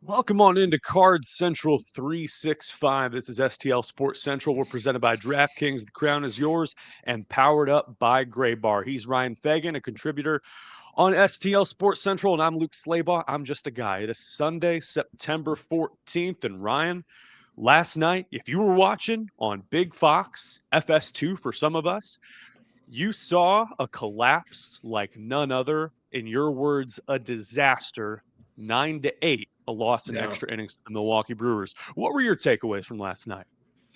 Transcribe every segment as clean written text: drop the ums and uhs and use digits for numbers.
Welcome on into Card Central 365. This is STL Sports Central. We're presented by DraftKings. The crown is yours and powered up by Gray Bar. He's Ryan Fagan, a contributor on STL Sports Central, and I'm Luke Slabaugh. I'm just a guy. It is Sunday, September 14th. And Ryan, last night, if you were watching on Big Fox, FS2 for some of us, you saw a collapse like none other. In your words, a disaster. 9-8, a loss in Yeah. extra innings to the Milwaukee Brewers. What were your takeaways from last night?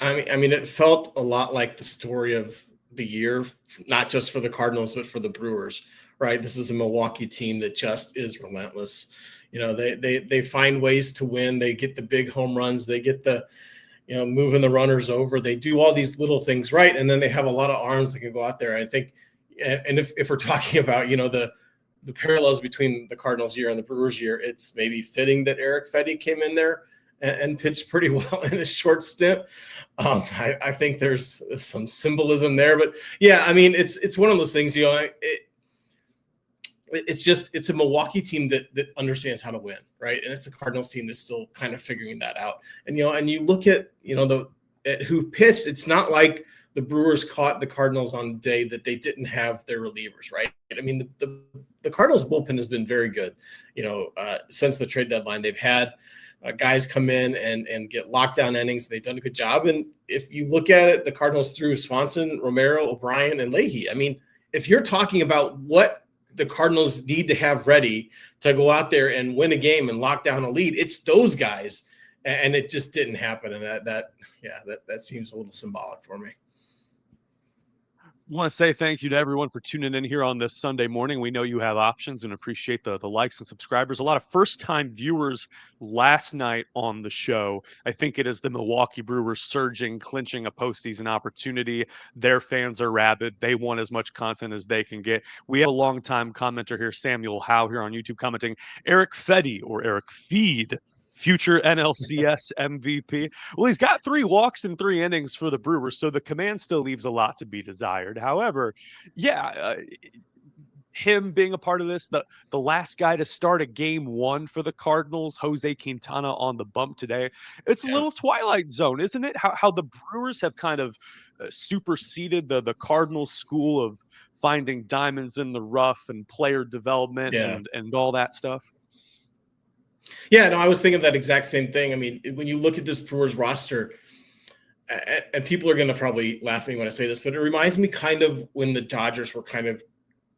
I mean, it felt a lot like the story of the year, not just for the Cardinals, but for the Brewers, right? This is a Milwaukee team that just is relentless. They find ways to win. They get the big home runs. They get the, moving the runners over. They do all these little things right. And then they have a lot of arms that can go out there. I think, and if we're talking about, the parallels between the Cardinals year and the Brewers year, it's maybe fitting that Eric Fedde came in there and pitched pretty well in a short stint. I think there's some symbolism there, but yeah, I mean, it's one of those things, it's a Milwaukee team that understands how to win, right? And it's a Cardinals team that's still kind of figuring that out. And you look at at who pitched. It's not like the Brewers caught the Cardinals on the day that they didn't have their relievers, right? I mean, the Cardinals bullpen has been very good, since the trade deadline. They've had guys come in and get lockdown innings. They've done a good job. And if you look at it, the Cardinals threw Swanson, Romero, O'Brien, and Leahy. I mean, if you're talking about what the Cardinals need to have ready to go out there and win a game and lock down a lead, it's those guys. And it just didn't happen. And that seems a little symbolic for me. I want to say thank you to everyone for tuning in here on this Sunday morning. We know you have options and appreciate the likes and subscribers. A lot of first-time viewers last night on the show. I think it is the Milwaukee Brewers surging, clinching a postseason opportunity. Their fans are rabid. They want as much content as they can get. We have a longtime commenter here, Samuel Howe, here on YouTube commenting, Eric Fedde or Eric Feed, future NLCS MVP. Well, he's got 3 walks in 3 innings for the Brewers, so the command still leaves a lot to be desired. However, him being a part of this, the last guy to start a game 1 for the Cardinals, José Quintana on the bump today. It's a Yeah. little Twilight Zone, isn't it? How the Brewers have kind of superseded the Cardinals school of finding diamonds in the rough and player development Yeah. and all that stuff. Yeah, no, I was thinking that exact same thing. I mean, when you look at this Brewers roster, and people are going to probably laugh at me when I say this, but it reminds me kind of when the Dodgers were kind of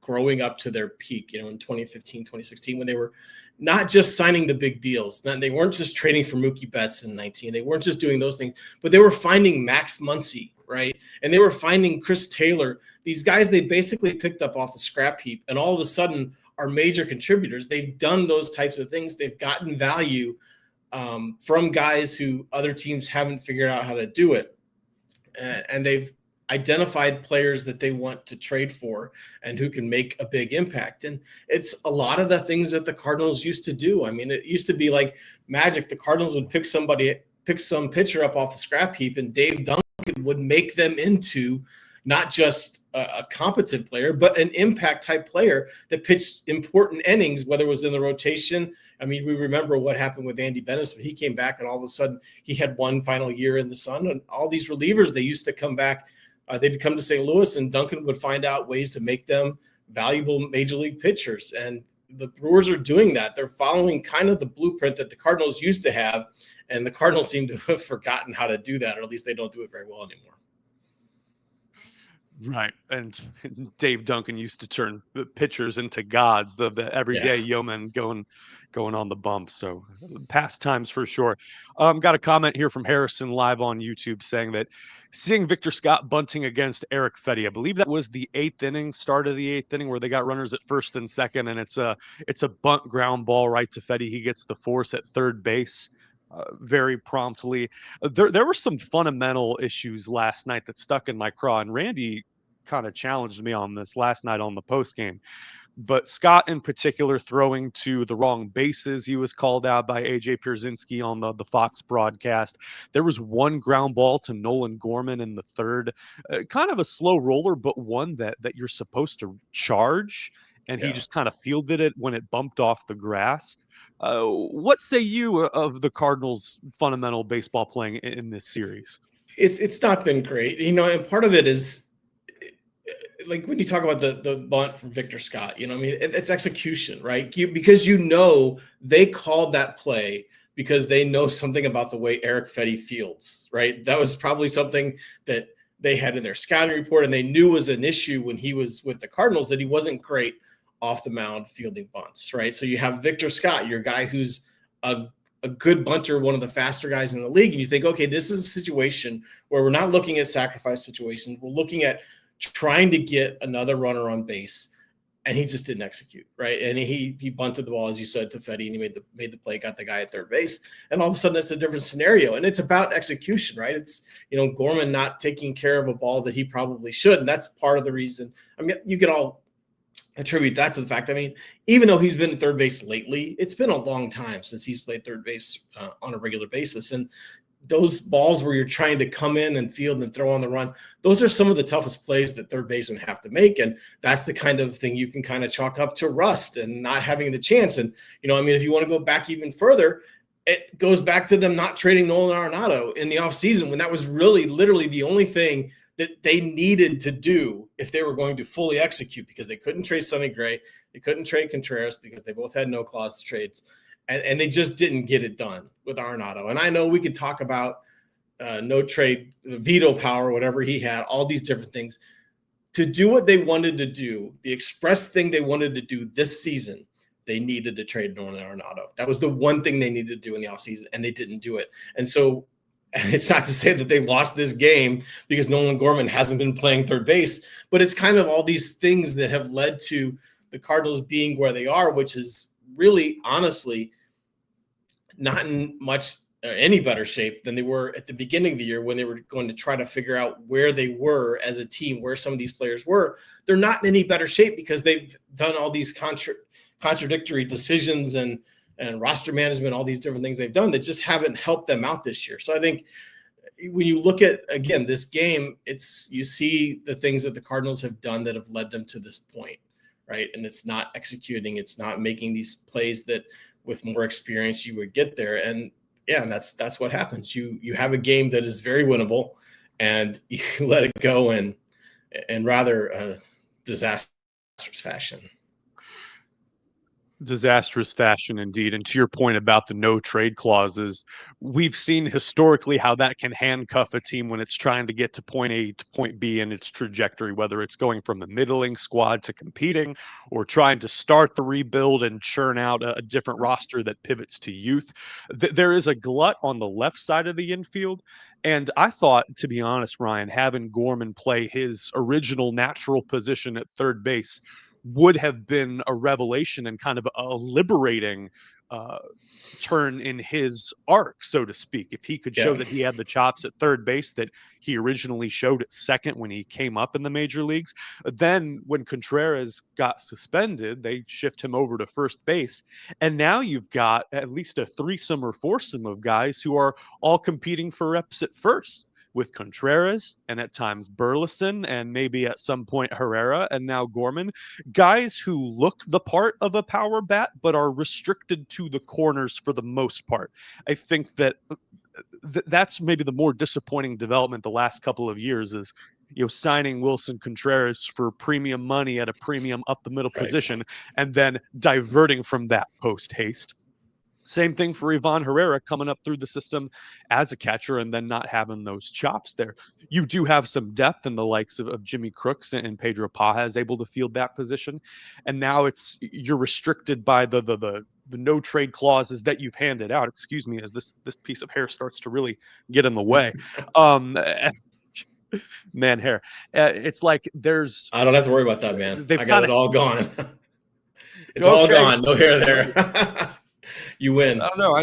growing up to their peak, in 2015, 2016, when they were not just signing the big deals. They weren't just trading for Mookie Betts in 19. They weren't just doing those things, but they were finding Max Muncy, right? And they were finding Chris Taylor. These guys they basically picked up off the scrap heap, and all of a sudden are major contributors. They've done those types of things. They've gotten value from guys who other teams haven't figured out how to do it. And they've identified players that they want to trade for and who can make a big impact. And it's a lot of the things that the Cardinals used to do. I mean, it used to be like magic. The Cardinals would pick some pitcher up off the scrap heap, and Dave Duncan would make them into not just a competent player, but an impact type player that pitched important innings, whether it was in the rotation. I mean, we remember what happened with Andy Bennis when he came back and all of a sudden he had one final year in the sun. And all these relievers, they used to come back, they'd come to St. Louis, and Duncan would find out ways to make them valuable major league pitchers. And the Brewers are doing that. They're following kind of the blueprint that the Cardinals used to have. And the Cardinals seem to have forgotten how to do that, or at least they don't do it very well anymore. Right. And Dave Duncan used to turn the pitchers into gods, the everyday yeoman going on the bump. So past times for sure. Got a comment here from Harrison live on YouTube saying that seeing Victor Scott bunting against Eric Fedde, I believe that was the 8th inning, start of the 8th inning, where they got runners at first and second, and it's a bunt ground ball right to Fedde. He gets the force at third base. Very promptly. There were some fundamental issues last night that stuck in my craw, and Randy kind of challenged me on this last night on the post game. But Scott in particular throwing to the wrong bases. He was called out by AJ Pierzynski on the Fox broadcast. There was one ground ball to Nolan Gorman in the third, kind of a slow roller, but one that you're supposed to charge. And he just kind of fielded it when it bumped off the grass. What say you of the Cardinals' fundamental baseball playing in this series? It's not been great, and part of it is like when you talk about the bunt from Victor Scott, I mean, it's execution, right? Because they called that play because they know something about the way Eric Fetty fields, right? That was probably something that they had in their scouting report, and they knew was an issue when he was with the Cardinals, that he wasn't great off the mound fielding bunts, right? So you have Victor Scott, your guy who's a good bunter, one of the faster guys in the league, and you think, okay, this is a situation where we're not looking at sacrifice situations. We're looking at trying to get another runner on base, and he just didn't execute, right? And he bunted the ball, as you said, to Fetty, and he made the play, got the guy at third base, and all of a sudden it's a different scenario, and it's about execution, right? It's Gorman not taking care of a ball that he probably should, and that's part of the reason. I mean, you could all attribute that to the fact. I mean, even though he's been at third base lately, it's been a long time since he's played third base on a regular basis, and those balls where you're trying to come in and field and throw on the run, those are some of the toughest plays that third basemen have to make. And that's the kind of thing you can kind of chalk up to rust and not having the chance. And, I mean, if you want to go back even further, it goes back to them not trading Nolan Arenado in the offseason, when that was really literally the only thing that they needed to do if they were going to fully execute, because they couldn't trade Sonny Gray. They couldn't trade Contreras because they both had no clause trades. And they just didn't get it done with Arenado. And I know we could talk about no trade, veto power, whatever he had, all these different things. To do what they wanted to do, the express thing they wanted to do this season, they needed to trade Nolan Arenado. That was the one thing they needed to do in the offseason, and they didn't do it. And so it's not to say that they lost this game because Nolan Gorman hasn't been playing third base, but it's kind of all these things that have led to the Cardinals being where they are, which is really, honestly, not in much any better shape than they were at the beginning of the year when they were going to try to figure out where they were as a team, where some of these players were. They're not in any better shape because they've done all these contradictory decisions and roster management, all these different things they've done that just haven't helped them out this year. So I think when you look at, again, this game, you see the things that the Cardinals have done that have led them to this point, right? And it's not executing. It's not making these plays that with more experience you would get there. And yeah, and that's what happens. You have a game that is very winnable, and you let it go in rather disastrous fashion. Disastrous fashion indeed. And to your point about the no trade clauses, we've seen historically how that can handcuff a team when it's trying to get to point A to point B in its trajectory, whether it's going from a middling squad to competing or trying to start the rebuild and churn out a different roster that pivots to youth. There is a glut on the left side of the infield. And I thought, to be honest, Ryan, having Gorman play his original natural position at third base would have been a revelation and kind of a liberating turn in his arc, so to speak. If he could show that he had the chops at third base that he originally showed at second when he came up in the major leagues. Then when Contreras got suspended, they shift him over to first base. And now you've got at least a threesome or foursome of guys who are all competing for reps at first, with Contreras and at times Burleson and maybe at some point Herrera and now Gorman, guys who look the part of a power bat but are restricted to the corners for the most part. I think that that's maybe the more disappointing development the last couple of years is, signing Wilson Contreras for premium money at a premium up the middle position and then diverting from that post haste. Same thing for Ivan Herrera coming up through the system as a catcher and then not having those chops there. You do have some depth in the likes of Jimmy Crooks and Pedro Pajas able to field that position. And now you're restricted by the no trade clauses that you've handed out. Excuse me, as this piece of hair starts to really get in the way. Man, hair. It's like I don't have to worry about that, man. I got it all gone. It's okay. all gone. No hair there. You win. Oh no,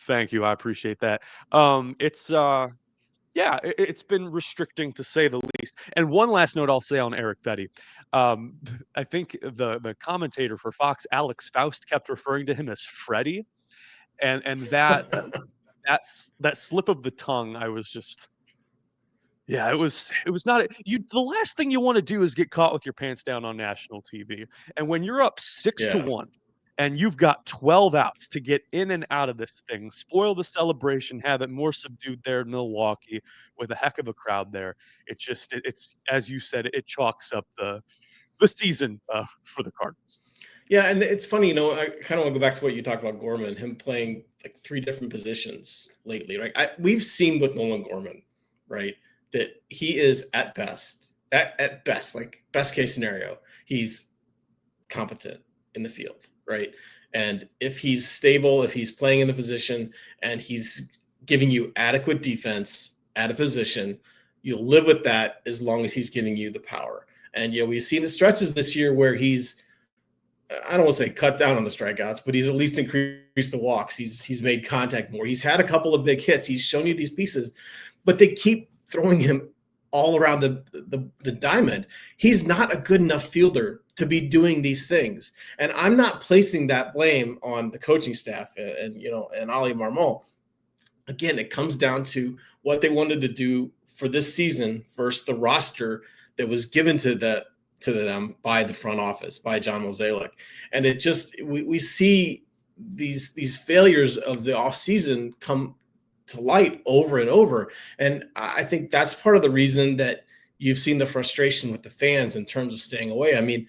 thank you. I appreciate that. It's been restricting to say the least. And one last note I'll say on Eric Fetty. I think the commentator for Fox, Alex Faust, kept referring to him as Freddie, and that slip of the tongue. I was just. Yeah, it was not the last thing you want to do is get caught with your pants down on national TV. And when you're up 6-1 and you've got 12 outs to get in and out of this thing, spoil the celebration, have it more subdued there in Milwaukee with a heck of a crowd there. It's as you said, it chalks up the season for the Cardinals. Yeah, and it's funny, I kind of want to go back to what you talked about Gorman, him playing like 3 different positions lately, right? We've seen with Nolan Gorman, right, that he is at best, like best case scenario, he's competent in the field, right? And if he's stable, if he's playing in a position and he's giving you adequate defense at a position, you'll live with that as long as he's giving you the power. And, we've seen the stretches this year where he's, I don't want to say cut down on the strikeouts, but he's at least increased the walks. He's made contact more. He's had a couple of big hits. He's shown you these pieces, but they keep throwing him all around the diamond. He's not a good enough fielder to be doing these things. And I'm not placing that blame on the coaching staff and Ali Marmol. Again, it comes down to what they wanted to do for this season versus the roster that was given to them by the front office, by John Mozeliak. And it just, we see these failures of the offseason come to light over and over. And I think that's part of the reason that you've seen the frustration with the fans in terms of staying away. I mean,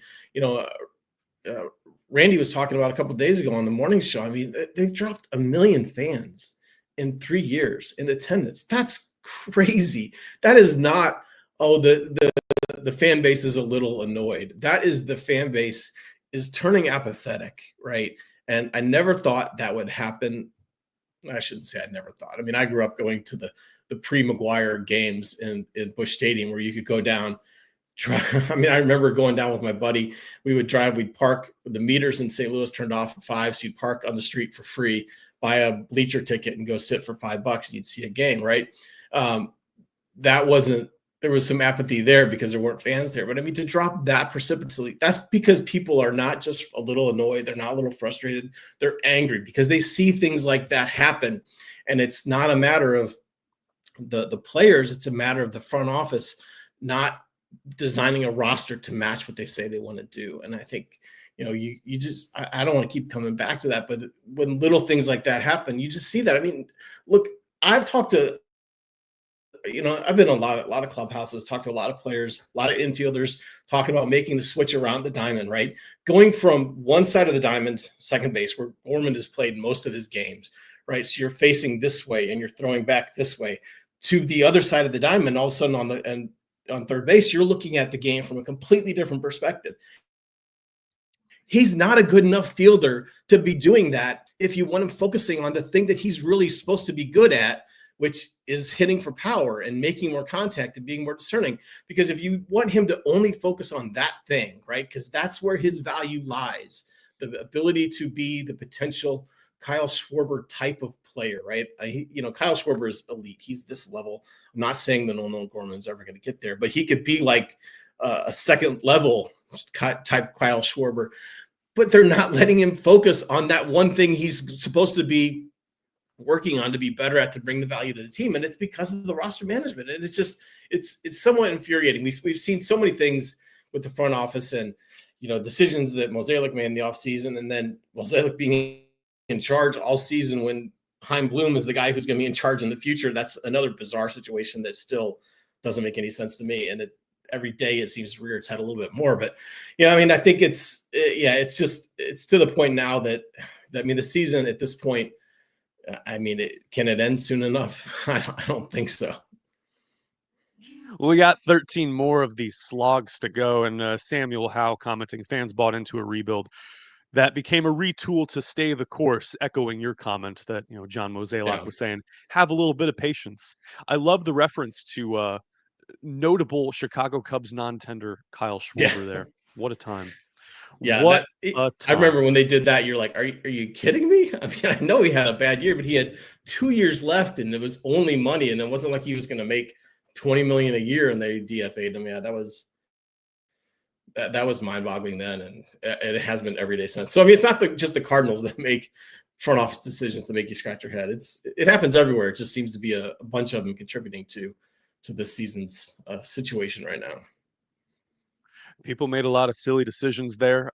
Randy was talking about a couple of days ago on the morning show. I mean, they've dropped 1 million fans in 3 years in attendance. That's crazy. That is not, the fan base is a little annoyed. That is, the fan base is turning apathetic, right? And I never thought that would happen. I shouldn't say I never thought. I mean, I grew up going to the pre-McGuire games in Busch Stadium where you could go down. I mean, I remember going down with my buddy. We would drive, we'd park, the meters in St. Louis turned off at 5, so you'd park on the street for free, buy a bleacher ticket and go sit for $5 and you'd see a game, right? There was some apathy there because there weren't fans there. But I mean, to drop that precipitously, that's because people are not just a little annoyed. They're not a little frustrated. They're angry because they see things like that happen. And it's not a matter of the players. It's a matter of the front office not designing a roster to match what they say they want to do. And I think, you just, I don't want to keep coming back to that, but when little things like that happen, you just see that. I mean, look, I've talked to, I've been in a lot of clubhouses, talked to a lot of players, a lot of infielders talking about making the switch around the diamond, right? Going from one side of the diamond, second base, where Gorman has played most of his games, right? So you're facing this way and you're throwing back this way, to the other side of the diamond. All of a sudden on third base, you're looking at the game from a completely different perspective. He's not a good enough fielder to be doing that if you want him focusing on the thing that he's really supposed to be good at, which is hitting for power and making more contact and being more discerning. Because if you want him to only focus on that thing, right, because that's where his value lies, the ability to be the potential Kyle Schwarber type of player, right? Kyle Schwarber is elite. He's this level. I'm not saying that Nolan Gorman's ever going to get there, but he could be like a second level type Kyle Schwarber. But they're not letting him focus on that one thing he's supposed to be working on to be better at, to bring the value to the team. And it's because of the roster management. And it's somewhat infuriating. We've seen so many things with the front office and, decisions that Mozeliak made in the offseason, and then Mozeliak being in charge all season when Chaim Bloom is the guy who's going to be in charge in the future. That's another bizarre situation that still doesn't make any sense to me. And every day it seems to rear its head a little bit more. But, I think it's to the point now that the season at this point, can it end soon enough? I don't think so. Well, we got 13 more of these slogs to go, and Samuel Howe commenting, fans bought into a rebuild that became a retool to stay the course, echoing your comment that John Mozeliak was saying, have a little bit of patience. I love the reference to notable Chicago Cubs non-tender Kyle Schwarber there. What a time. Yeah, what a time. I remember when they did that, you're like, are you kidding me? I mean, I know he had a bad year, but he had 2 years left and it was only money. And it wasn't like he was going to make $20 million a year and they DFA'd him. Yeah, that was mind-boggling then. And it has been every day since. So, it's not just the Cardinals that make front office decisions to make you scratch your head. It happens everywhere. It just seems to be a bunch of them contributing to this season's situation right now. People made a lot of silly decisions there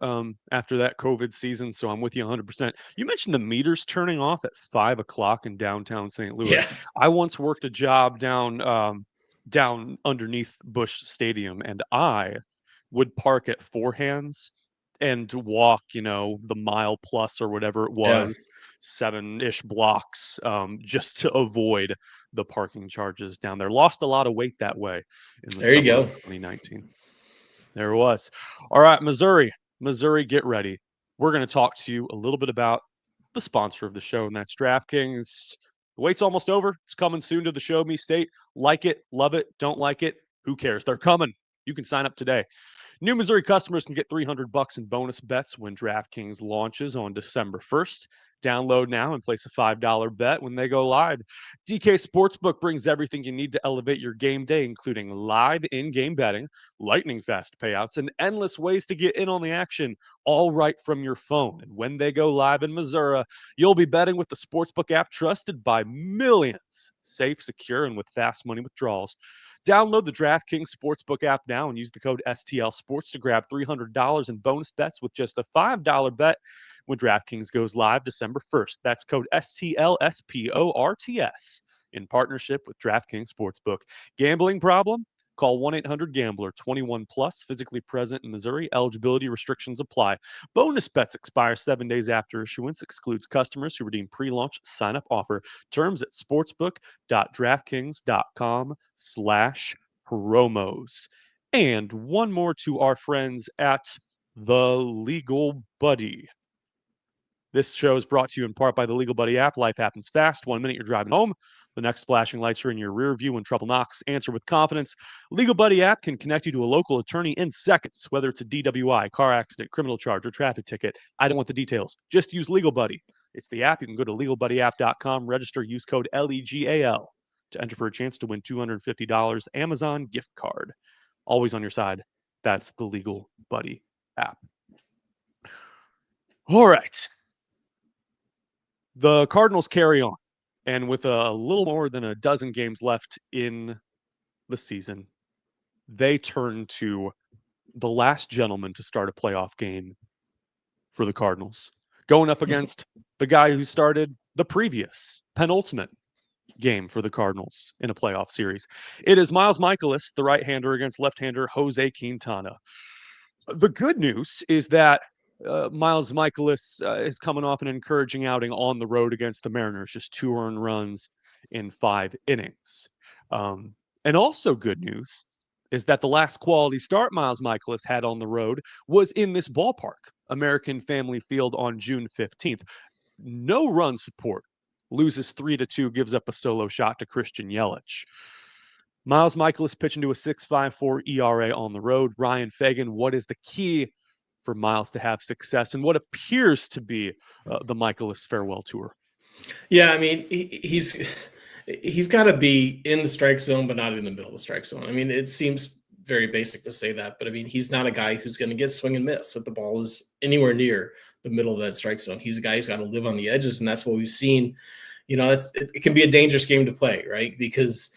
after that COVID season, so I'm with you 100%. You mentioned the meters turning off at 5 o'clock in downtown St. Louis. Yeah. I once worked a job down underneath Busch Stadium, and I would park at Four Hands and walk, the mile plus or whatever it Yeah. was, 7-ish blocks, just to avoid the parking charges down there. Lost a lot of weight that way in the There you summer of go. 2019. There it was. All right, Missouri, get ready. We're going to talk to you a little bit about the sponsor of the show, and that's DraftKings. The wait's almost over. It's coming soon to the Show Me State. Like it, love it, don't like it. Who cares? They're coming. You can sign up today. New Missouri customers can get $300 in bonus bets when DraftKings launches on December 1st. Download now and place a $5 bet when they go live. DK Sportsbook brings everything you need to elevate your game day, including live in-game betting, lightning fast payouts, and endless ways to get in on the action, all right from your phone. And when they go live in Missouri, you'll be betting with the Sportsbook app trusted by millions. Safe, secure, and with fast money withdrawals. Download the DraftKings Sportsbook app now and use the code STL Sports to grab $300 in bonus bets with just a $5 bet when DraftKings goes live December 1st. That's code STLSPORTS in partnership with DraftKings Sportsbook. Gambling problem? Call 1-800-GAMBLER. 21 plus, physically present in Missouri. Eligibility restrictions apply. Bonus bets expire 7 days after issuance. Excludes customers who redeem pre-launch sign-up offer. Terms at sportsbook.draftkings.com/promos. And one more to our friends at The Legal Buddy. This show is brought to you in part by the Legal Buddy app. Life happens fast. 1 minute you're driving home. The next flashing lights are in your rear view when trouble knocks. Answer with confidence. Legal Buddy app can connect you to a local attorney in seconds, whether it's a DWI, car accident, criminal charge, or traffic ticket. I don't want the details. Just use Legal Buddy. It's the app. You can go to legalbuddyapp.com, register, use code LEGAL to enter for a chance to win $250 Amazon gift card. Always on your side. That's the Legal Buddy app. All right. The Cardinals carry on, and with a little more than a dozen games left in the season, they turn to the last gentleman to start a playoff game for the Cardinals, going up against the guy who started the previous penultimate game for the Cardinals in a playoff series. It is Miles Mikolas, the right-hander, against left-hander José Quintana. The good news is that Miles Mikolas is coming off an encouraging outing on the road against the Mariners, just 2 earned runs in 5 innings. And also good news is that the last quality start Miles Mikolas had on the road was in this ballpark, American Family Field, on June 15th. No run support. Loses 3-2, gives up a solo shot to Christian Yelich. Miles Mikolas pitching to a 6.54 ERA on the road. Ryan Fagan, what is the key for Miles to have success and what appears to be the Mikolas farewell tour? Yeah, I mean, he's got to be in the strike zone, but not in the middle of the strike zone. I mean, it seems very basic to say that, but I mean, he's not a guy who's going to get swing and miss if the ball is anywhere near the middle of that strike zone. He's a guy who's got to live on the edges, and that's what we've seen. You know, it can be a dangerous game to play, right? Because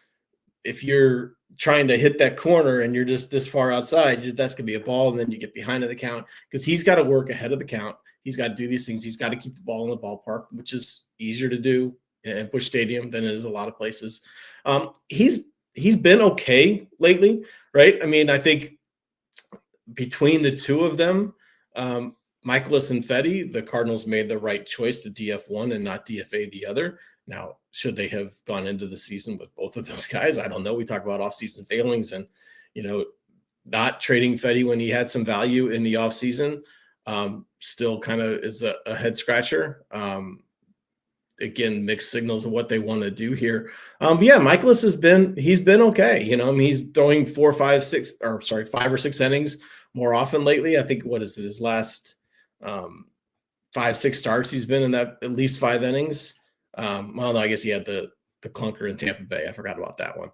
if you're trying to hit that corner and you're just this far outside, that's going to be a ball, and then you get behind of the count because he's got to work ahead of the count. He's got to do these things. He's got to keep the ball in the ballpark, which is easier to do in Busch Stadium than it is a lot of places. He's been okay lately, right? I mean, I think between the two of them, Mikolas and Fetty, the Cardinals made the right choice to DF one and not DFA the other. Now, should they have gone into the season with both of those guys? I don't know. We talk about offseason failings and, not trading Fetty when he had some value in the offseason still kind of is a head scratcher. Again, mixed signals of what they want to do here. But yeah, Mikolas he's been okay. I mean, he's throwing 5 or 6 innings more often lately. I think, what is it, his last 5-6 starts, he's been in that at least 5 innings. Well, no, I guess he had the clunker in Tampa Bay. I forgot about that one.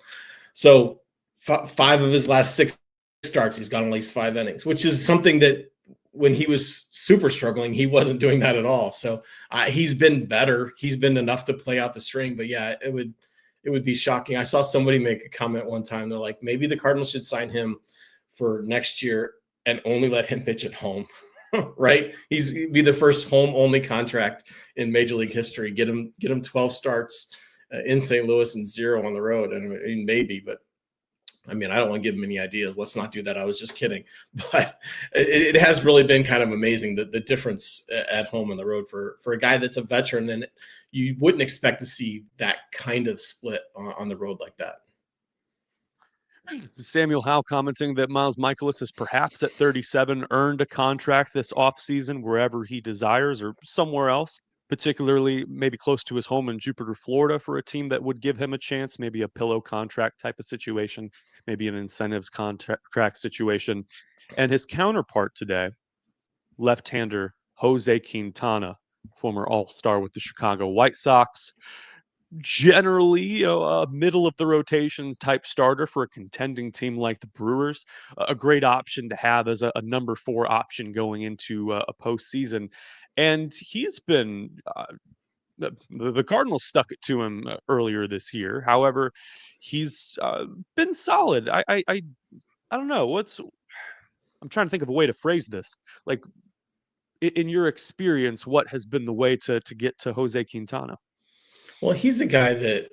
So 5 of his last 6 starts, he's got at least 5 innings, which is something that when he was super struggling, he wasn't doing that at all. So he's been better. He's been enough to play out the string. But yeah, it would be shocking. I saw somebody make a comment one time. They're like, maybe the Cardinals should sign him for next year and only let him pitch at home. Right? He'd be the first home only contract in Major League history. Get him 12 starts in St. Louis and 0 on the road. And I mean, maybe, but I mean, I don't want to give him any ideas. Let's not do that. I was just kidding. But it has really been kind of amazing the difference at home and the road for a guy that's a veteran. And you wouldn't expect to see that kind of split on the road like that. Samuel Howe commenting that Miles Michaelis has perhaps at 37 earned a contract this offseason wherever he desires or somewhere else, particularly maybe close to his home in Jupiter, Florida, for a team that would give him a chance, maybe a pillow contract type of situation, maybe an incentives contract situation. And his counterpart today, left-hander Jose Quintana, former All-Star with the Chicago White Sox, generally a middle of the rotation type starter for a contending team like the Brewers, a great option to have as a number 4 option going into a postseason. And he's been the Cardinals stuck it to him earlier this year. However, he's been solid. I don't know I'm trying to think of a way to phrase this. Like in your experience, what has been the way to get to Jose Quintana? Well, he's a guy that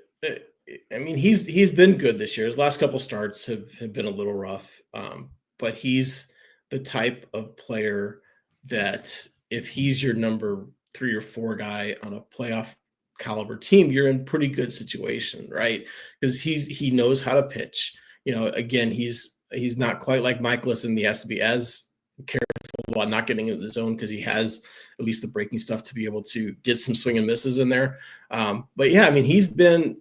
I mean, he's been good this year. His last couple starts have been a little rough, but he's the type of player that if he's your number 3 or 4 guy on a playoff caliber team, you're in pretty good situation, right? Because he knows how to pitch. You know, again, he's not quite like Michaelis, and he has to be as careful about not getting into the zone because he has at least the breaking stuff to be able to get some swing and misses in there. But yeah, I mean, he's been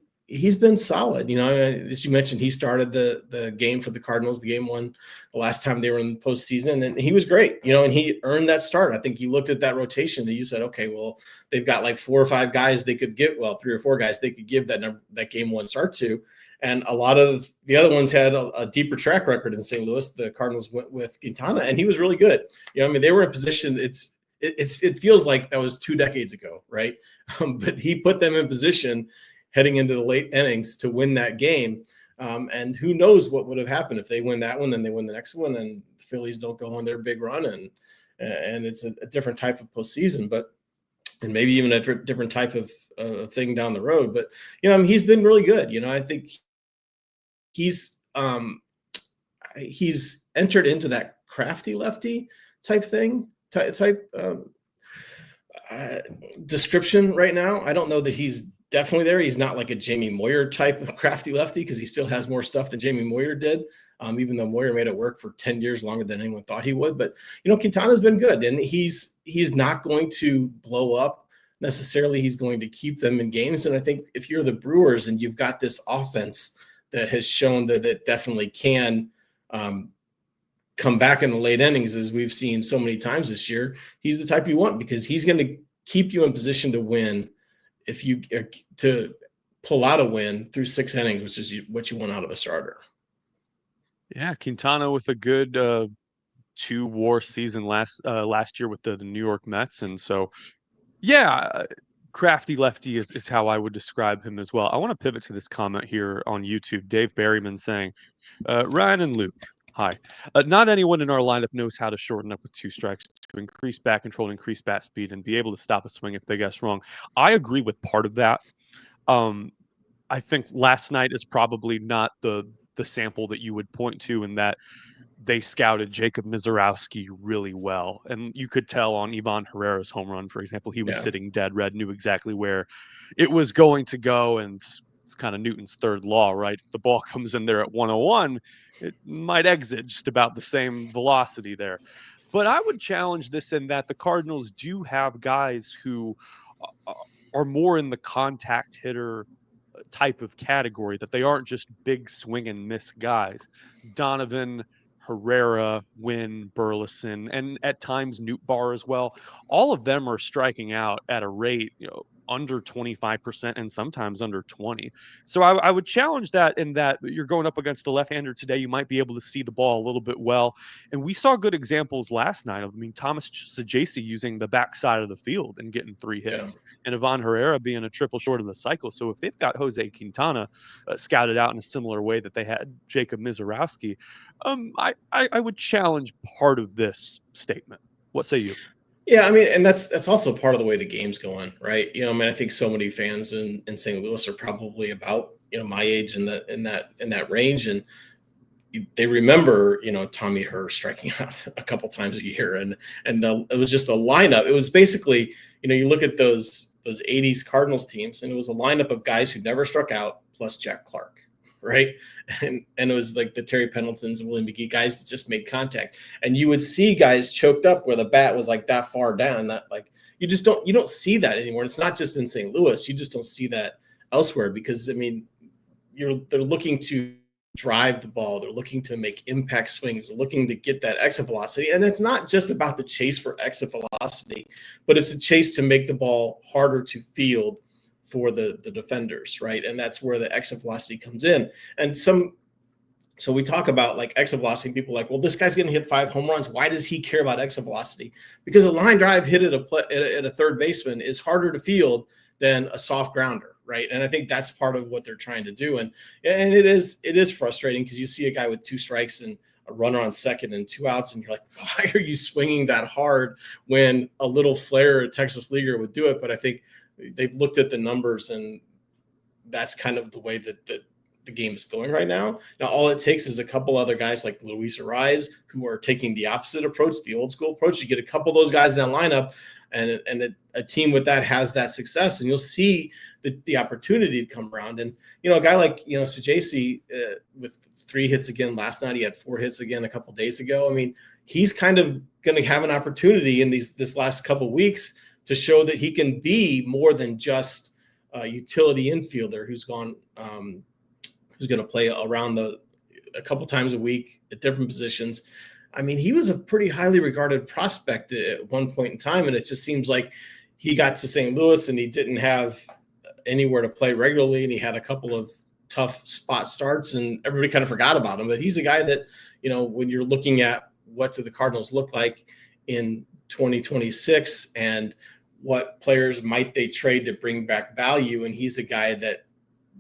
solid. You know, as you mentioned, he started the game for the Cardinals, the game 1, the last time they were in the postseason, and he was great. You know, and he earned that start. I think you looked at that rotation and you said, okay, well, they've got like 4 or 5 guys they could get. Well, 3 or 4 guys they could give that game 1 start to. And a lot of the other ones had a deeper track record in St. Louis. The Cardinals went with Quintana, and he was really good. You know, I mean, they were in position. It feels like that was 2 decades ago, right? But he put them in position heading into the late innings to win that game. And who knows what would have happened if they win that one, then they win the next one, and the Phillies don't go on their big run, and it's a different type of postseason, and maybe even a different type of thing down the road. But you know, I mean, he's been really good. You know, I think he's entered into that crafty lefty type thing description right now. I don't know that he's definitely there. He's not like a Jamie Moyer type of crafty lefty because he still has more stuff than Jamie Moyer did, even though Moyer made it work for 10 years longer than anyone thought he would. But, you know, Quintana's been good, and he's not going to blow up necessarily. He's going to keep them in games. And I think if you're the Brewers and you've got this offense that has shown that it definitely can come back in the late innings, as we've seen so many times this year, he's the type you want because he's going to keep you in position to win if you to pull out a win through 6 innings, which is what you want out of a starter. Yeah, Quintana with a good 2 WAR season last year with the New York Mets, and so yeah, crafty lefty is how I would describe him as well. I want to pivot to this comment here on YouTube. Dave Berryman saying, Ryan and Luke, hi. Not anyone in our lineup knows how to shorten up with 2 strikes to increase bat control, increase bat speed, and be able to stop a swing if they guess wrong. I agree with part of that. I think last night is probably not the sample that you would point to in that they scouted Jacob Mizorowski really well. And you could tell on Ivan Herrera's home run, for example, he was sitting dead red, knew exactly where it was going to go. And it's kind of Newton's third law, right? If the ball comes in there at 101, it might exit just about the same velocity there. But I would challenge this in that the Cardinals do have guys who are more in the contact hitter type of category, that they aren't just big swing and miss guys. Donovan, Herrera, Wynn, Burleson, and at times Newt Barr as well. All of them are striking out at a rate, under 25% and sometimes under 20. So I would challenge that, in that you're going up against a left-hander today. You might be able to see the ball a little bit well. And we saw good examples last night of, Thomas Saggese using the backside of the field and getting 3 hits, and Ivan Herrera being a triple short of the cycle. So if they've got Jose Quintana scouted out in a similar way that they had Jacob Mizorowski, I would challenge part of this statement. What say you? Yeah, I mean, and that's also part of the way the game's going, right? I mean, I think so many fans in St. Louis are probably about, my age in that range, and they remember, Tommy Herr striking out a couple times a year, and it was just a lineup. It was basically, you look at those 80s Cardinals teams, and it was a lineup of guys who never struck out plus Jack Clark, right? And it was like the Terry Pendletons and Willie McGee, guys that just made contact. And you would see guys choked up where the bat was like that far down. That, like, you don't see that anymore. And it's not just in St. Louis. You just don't see that elsewhere, because, I mean, they're looking to drive the ball. They're looking to make impact swings. They're looking to get that exit velocity. And it's not just about the chase for exit velocity, but it's a chase to make the ball harder to field for the defenders, right? And that's where the exit velocity comes in. And so we talk about like exit velocity. People are like, well, this guy's going to hit 5 home runs. Why does he care about exit velocity? Because a line drive hit at a third baseman is harder to field than a soft grounder, right? And I think that's part of what they're trying to do. And it is frustrating, because you see a guy with 2 strikes and a runner on second and 2 outs, and you're like, why are you swinging that hard when a little flare, a Texas leaguer would do it? But I think they've looked at the numbers, and that's kind of the way that the game is going right now. Now, all it takes is a couple other guys like Luis Ariz, who are taking the opposite approach, the old school approach. You get a couple of those guys in that lineup, and a team with that has that success, and you'll see the opportunity to come around. And, a guy like, Saggese, with 3 hits again last night, he had 4 hits again a couple days ago. I mean, he's kind of going to have an opportunity in this last couple of weeks to show that he can be more than just a utility infielder who's going to play around a couple times a week at different positions. I mean, he was a pretty highly regarded prospect at one point in time, and it just seems like he got to St. Louis and he didn't have anywhere to play regularly, and he had a couple of tough spot starts, and everybody kind of forgot about him. But he's a guy that, when you're looking at what do the Cardinals look like in 2026 and what players might they trade to bring back value, and he's a guy that,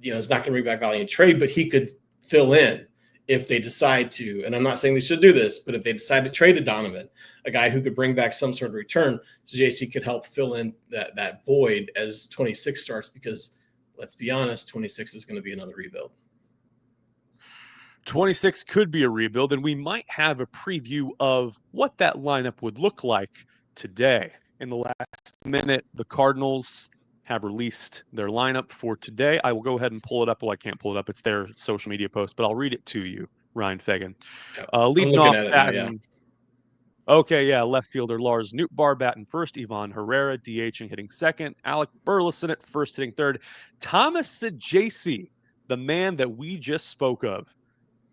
is not going to bring back value in trade, but he could fill in if they decide to. And I'm not saying they should do this, but if they decide to trade a Donovan, a guy who could bring back some sort of return, so JC could help fill in that void as 26 starts, because let's be honest, 26 is going to be another rebuild. 26 could be a rebuild, and we might have a preview of what that lineup would look like today. In the last minute, the Cardinals have released their lineup for today. I will go ahead and pull it up. Well, I can't pull it up. It's their social media post, but I'll read it to you, Ryan Fagan. Leading off batting. Okay, yeah, left fielder Lars Nootbaar batting first. Ivan Herrera DHing, hitting second. Alec Burleson at first, hitting third. Thomas Saggese, the man that we just spoke of,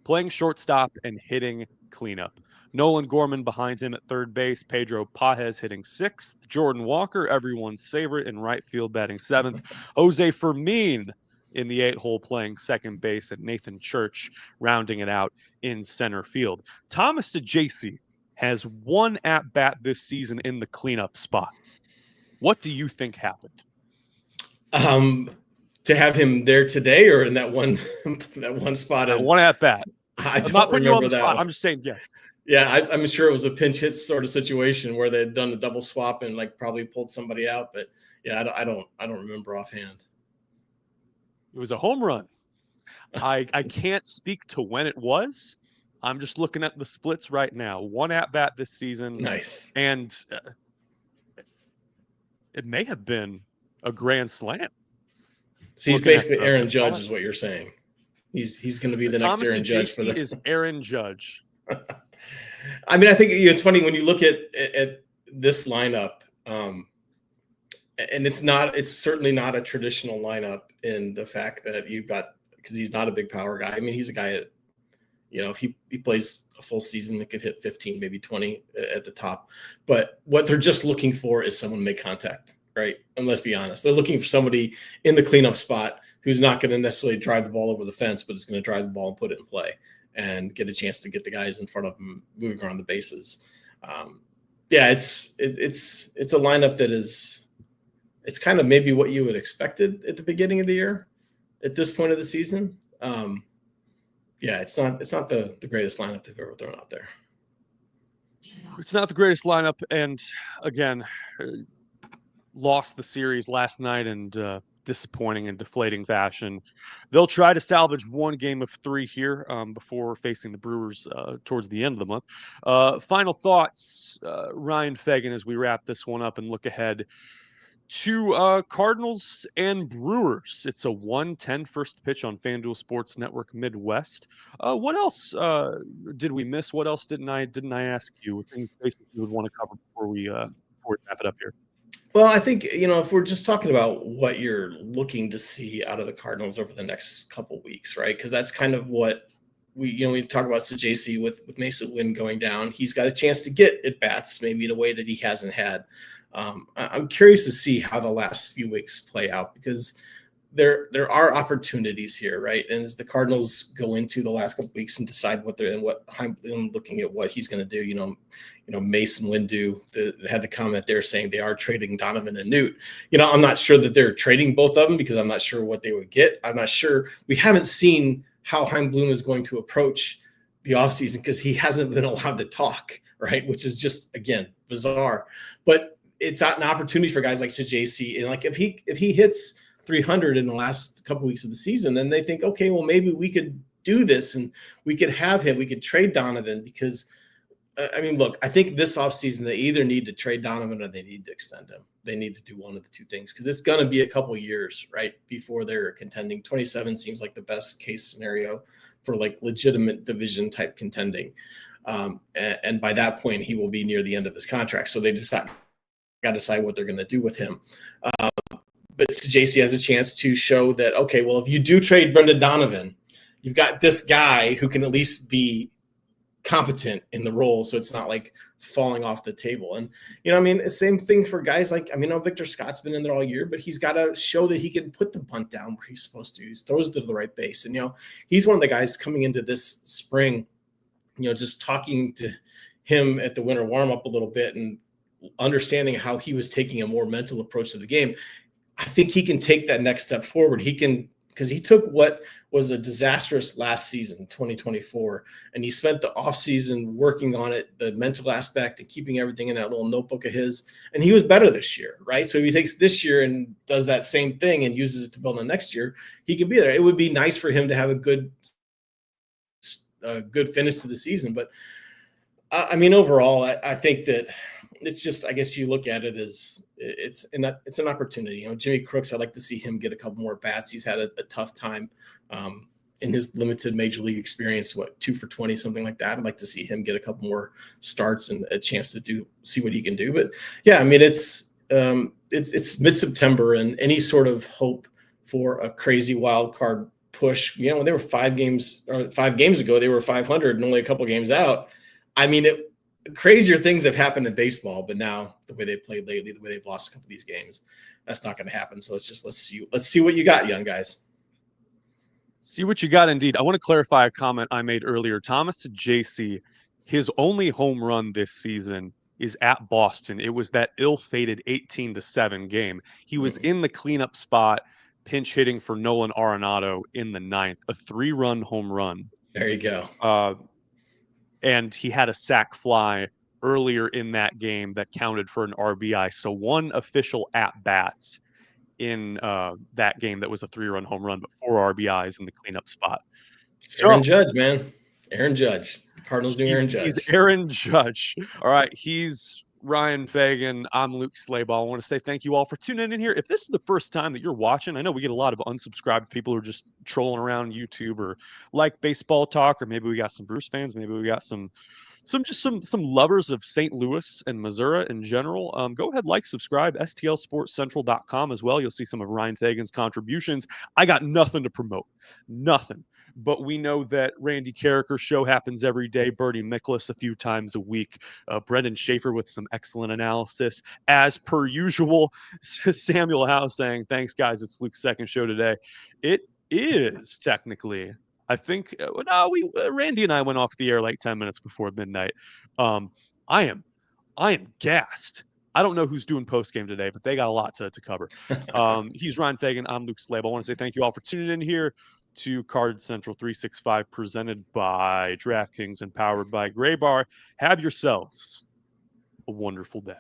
playing shortstop and hitting cleanup. Nolan Gorman behind him at third base. Pedro Pajes hitting 6th. Jordan Walker, everyone's favorite, in right field batting 7th. Jose Fermin in the 8-hole playing second base, and Nathan Church rounding it out in center field. Thomas Saggese has 1 at-bat this season in the cleanup spot. What do you think happened? To have him there today, or in that one spot? 1 at-bat. I'm not putting you on the spot. I'm just saying yes. Yeah, I'm sure it was a pinch hit sort of situation where they had done a double swap and like probably pulled somebody out. But yeah, I don't remember offhand. It was a home run. I can't speak to when it was. I'm just looking at the splits right now. 1 at bat this season. Nice. And it may have been a grand slam. So he's basically Aaron Judge, is what you're saying. He's going to be the next Aaron Judge for the. Is Aaron Judge. I mean, I think it's funny when you look at this lineup, and it's certainly not a traditional lineup in the fact that you've got, because he's not a big power guy. I mean, he's a guy that, if he plays a full season, that could hit 15, maybe 20 at the top. But what they're just looking for is someone to make contact, right? And let's be honest, they're looking for somebody in the cleanup spot who's not going to necessarily drive the ball over the fence, but is going to drive the ball and put it in play and get a chance to get the guys in front of them moving around the bases. It's a lineup that it's kind of maybe what you would expected at the beginning of the year at this point of the season. It's not the greatest lineup they've ever thrown out there. It's not the greatest lineup, and again, lost the series last night in disappointing and deflating fashion. They'll try to salvage one game of 3 here before facing the Brewers towards the end of the month. Final thoughts, Ryan Fagan, as we wrap this one up and look ahead to Cardinals and Brewers. It's a 1:10 first pitch on FanDuel Sports Network Midwest. What else did we miss? What else didn't I ask you? Things basically you would want to cover before we wrap it up here. Well, I think, if we're just talking about what you're looking to see out of the Cardinals over the next couple weeks, right? Because that's kind of what we talk about JC with Mason Wynn going down. He's got a chance to get at bats maybe in a way that he hasn't had. I'm curious to see how the last few weeks play out, because there are opportunities here, right? And as the Cardinals go into the last couple of weeks and decide what they're and what I'm looking at what he's going to do, Mason Windu had the comment there saying they are trading Donovan and Newt. I'm not sure that they're trading both of them because I'm not sure what they would get. I'm not sure. We haven't seen how Chaim Bloom is going to approach the offseason because he hasn't been allowed to talk, right? Which is just, again, bizarre. But it's an opportunity for guys like JC. And like if he hits 300 in the last couple weeks of the season, then they think, okay, well, maybe we could do this and we could have him. We could trade Donovan because, look, I think this offseason they either need to trade Donovan or they need to extend him. They need to do one of the two things because it's going to be a couple years, right, before they're contending. 27 seems like the best case scenario for like legitimate division type contending. And by that point, he will be near the end of his contract. So they just got to decide what they're going to do with him. But JC has a chance to show that, okay, well, if you do trade Brendan Donovan, you've got this guy who can at least be competent in the role. So it's not like falling off the table. And, same thing for guys like, Victor Scott's been in there all year, but he's got to show that he can put the bunt down where he's supposed to. He throws to the right base. And, he's one of the guys coming into this spring, just talking to him at the winter warm-up a little bit and understanding how he was taking a more mental approach to the game. I think he can take that next step forward. He can, because he took what was a disastrous last season, 2024, and he spent the offseason working on it, the mental aspect and keeping everything in that little notebook of his. And he was better this year, right? So if he takes this year and does that same thing and uses it to build on next year, he can be there. It would be nice for him to have a good finish to the season. But overall, I think that it's just, I guess you look at it as it's an opportunity. Jimmy Crooks, I'd like to see him get a couple more bats. He's had a tough time in his limited major league experience, 2 for 20, something like that. I'd like to see him get a couple more starts and a chance to see what he can do. But yeah, it's mid-September, and any sort of hope for a crazy wild card push, when they were 5 games ago, they were 500 and only a couple games out. Crazier things have happened in baseball, but now the way they played lately, the way they've lost a couple of these games, that's not going to happen. So let's see what you got, young guys. See what you got, indeed. I want to clarify a comment I made earlier. Thomas JC, his only home run this season is at Boston. It was that ill-fated 18-7 game. He was in the cleanup spot, pinch hitting for Nolan Arenado in the 9th, a 3-run home run. There you go. And he had a sac fly earlier in that game that counted for an RBI. So 1 official at-bats in that game that was a 3-run home run, but 4 RBIs in the cleanup spot. Aaron Judge, man. Aaron Judge. The Cardinals do Aaron Judge. He's Aaron Judge. All right, he's Ryan Fagan. I'm Luke Slabaugh. I want to say thank you all for tuning in here. If this is the first time that you're watching, I know we get a lot of unsubscribed people who are just trolling around YouTube or like baseball talk, or maybe we got some Bruce fans, maybe we got some lovers of St. Louis and Missouri in general. Go ahead, subscribe, stlsportscentral.com as well. You'll see some of Ryan Fagan's contributions. I got nothing to promote, nothing. but we know that Randy Carricker show happens every day. Bertie Miklasz a few times a week. Brendan Schaefer with some excellent analysis. As per usual, Samuel Howe saying, thanks, guys. It's Luke's second show today. It is technically, I think, no, Randy and I went off the air like 10 minutes before midnight. I am gassed. I don't know who's doing post game today, but they got a lot to cover. He's Ryan Fagan. I'm Luke Slabaugh. I want to say thank you all for tuning in here to Card Central 365, presented by DraftKings and powered by Gray Bar. Have yourselves a wonderful day.